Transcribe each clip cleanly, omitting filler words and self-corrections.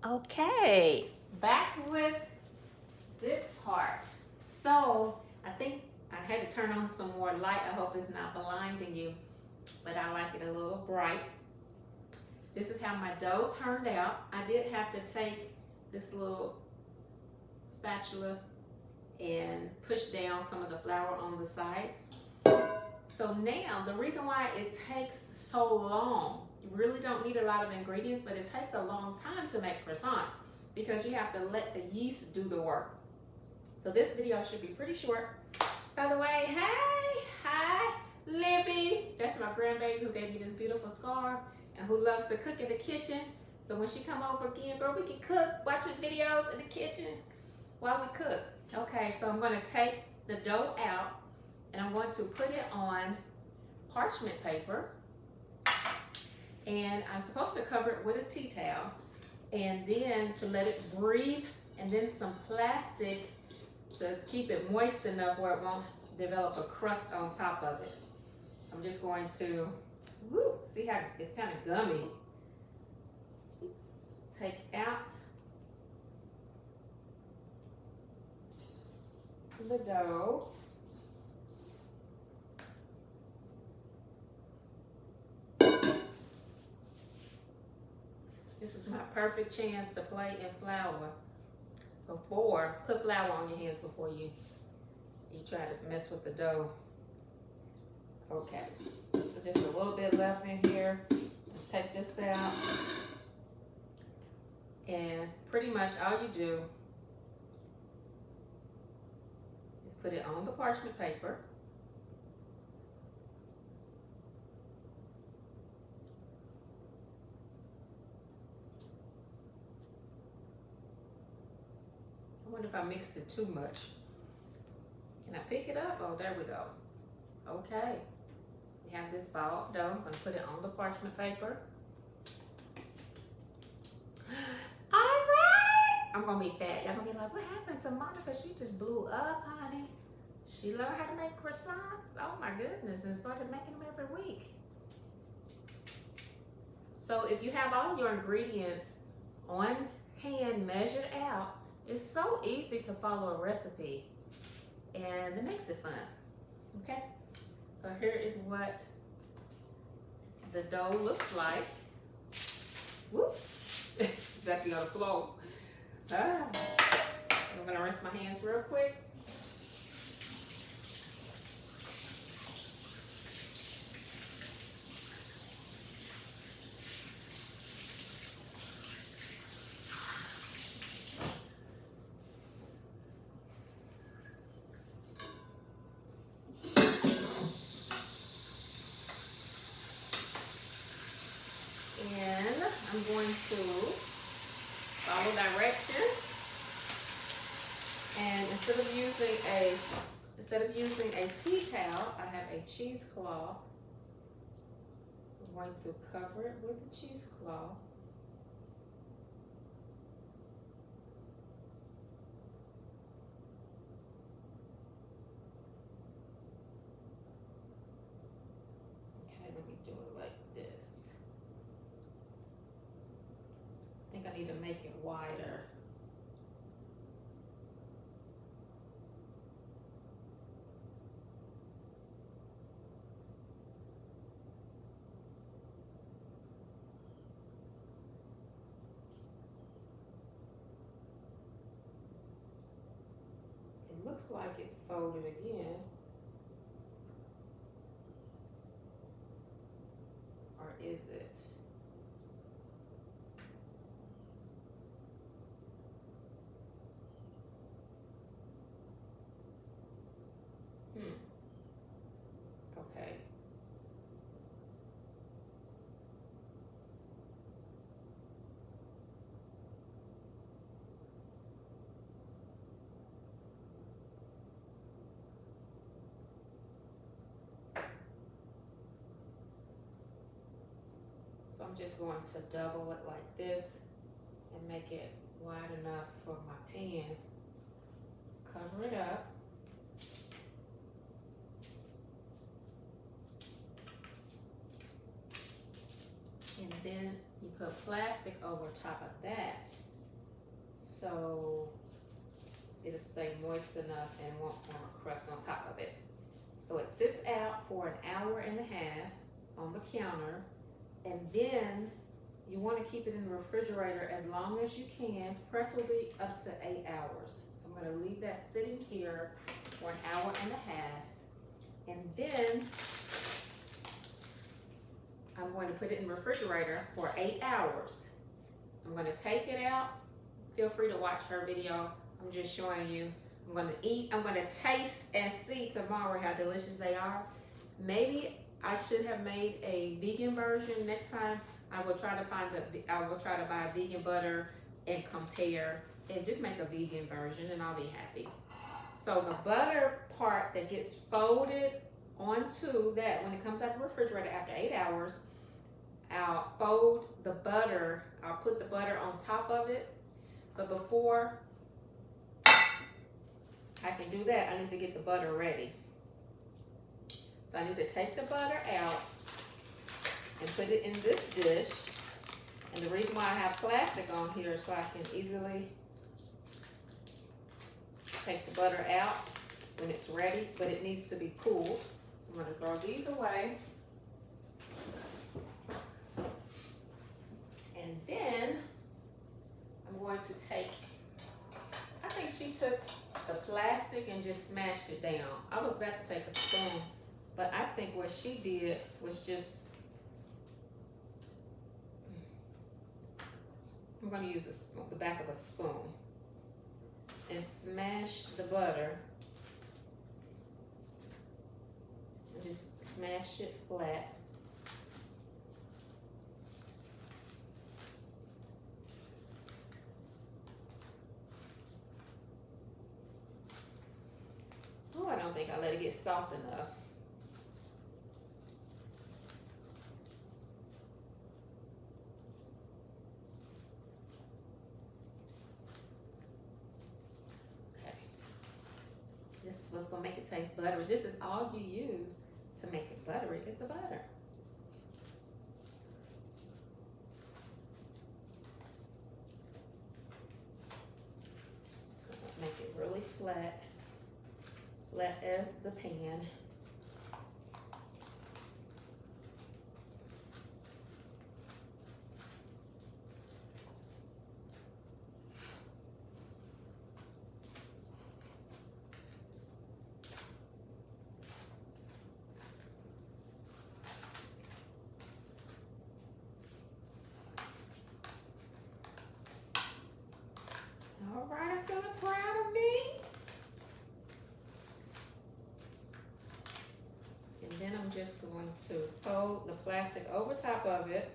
Okay, back with this part. So I think I had to turn on some more light. I hope it's not blinding you, but I like it a little bright. This is how my dough turned out. I did have to take this little spatula and push down some of the flour on the sides. So now, the reason why it takes so long, you really don't need a lot of ingredients, but it takes a long time to make croissants because you have to let the yeast do the work. So this video should be pretty short. By the way, hi, Libby. That's my grandbaby who gave me this beautiful scarf and who loves to cook in the kitchen. So when she come over again, girl, we can cook, watching videos in the kitchen while we cook. Okay, so I'm gonna take the dough out and I'm going to put it on parchment paper. And I'm supposed to cover it with a tea towel and then to let it breathe, and then some plastic to keep it moist enough where it won't develop a crust on top of it. So I'm just going to, see how it's kind of gummy. Take out the dough. This is my perfect chance to play in flour put flour on your hands before you try to mess with the dough. Okay, so just a little bit left in here. Take this out. And pretty much all you do is put it on the parchment paper. I wonder if I mixed it too much. Can I pick it up? Oh, there we go. Okay. We have this ball dough. I'm going to put it on the parchment paper. All right. I'm going to be fat. Y'all going to be like, what happened to Monica? She just blew up, honey. She learned how to make croissants. Oh, my goodness. And started making them every week. So if you have all your ingredients on hand measured out, it's so easy to follow a recipe, and it makes it fun. Okay, so here is what the dough looks like. Whoop, it's about to be on the floor. I'm gonna rinse my hands real quick. And I'm going to follow directions. And instead of using a tea towel, I have a cheesecloth. I'm going to cover it with a cheesecloth. Okay, let me do it like this. I think I need to make it wider. It looks like it's folded again. Or is it? Okay. So I'm just going to double it like this and make it wide enough for my pan. Cover it up. And then you put plastic over top of that so it'll stay moist enough and won't form a crust on top of it. So it sits out for an hour and a half on the counter, and then you want to keep it in the refrigerator as long as you can, preferably up to 8 hours. So I'm going to leave that sitting here for an hour and a half, and then I'm going to put it in the refrigerator for 8 hours. I'm going to take it out. Feel free to watch her video. I'm just showing you. I'm going to eat. I'm going to taste and see tomorrow how delicious they are. Maybe I should have made a vegan version. Next time I will try to buy vegan butter and compare and just make a vegan version, and I'll be happy. So the butter part that gets folded onto that, when it comes out of the refrigerator after 8 hours, I'll fold the butter. I'll put the butter on top of it. But before I can do that, I need to get the butter ready. So I need to take the butter out and put it in this dish. And the reason why I have plastic on here is so I can easily take the butter out when it's ready, but it needs to be cooled. So I'm going to throw these away. And then I'm going to take, I think she took the plastic and just smashed it down. I was about to take a spoon, but I think what she did was just, I'm going to use the back of a spoon and smash the butter and just smash it flat. Oh, I don't think I let it get soft enough. This is what's gonna make it taste buttery. This is all you use to make it buttery is the butter. Just gonna make it really flat as the pan. All right, I'm feeling proud of me. And then I'm just going to fold the plastic over top of it.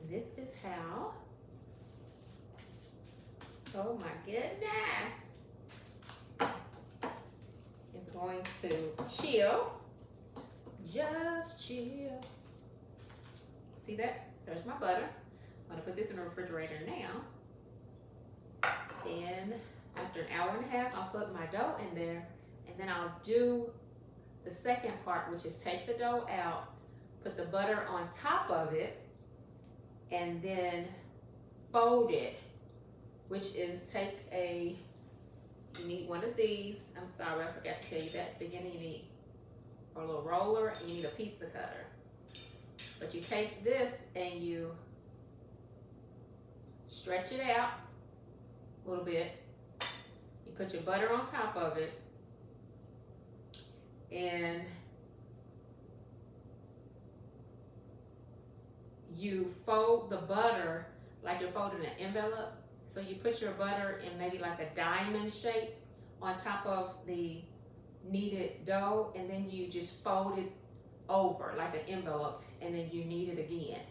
This is how, oh my goodness, it's going to chill, just chill. See that? There's my butter. I'm gonna put this in the refrigerator now. And after an hour and a half, I'll put my dough in there, and then I'll do the second part, which is take the dough out, put the butter on top of it, and then fold it, which is you need one of these. I'm sorry, I forgot to tell you that at the beginning. You need a little roller and you need a pizza cutter. But you take this and you stretch it out a little bit. You put your butter on top of it, and you fold the butter like you're folding an envelope. So you put your butter in maybe like a diamond shape on top of the kneaded dough, and then you just fold it over like an envelope, and then you knead it again.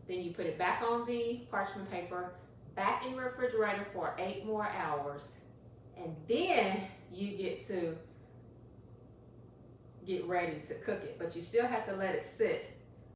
Then you put it back on the parchment paper, back in the refrigerator for 8 more hours, and then you get ready to cook it. But you still have to let it sit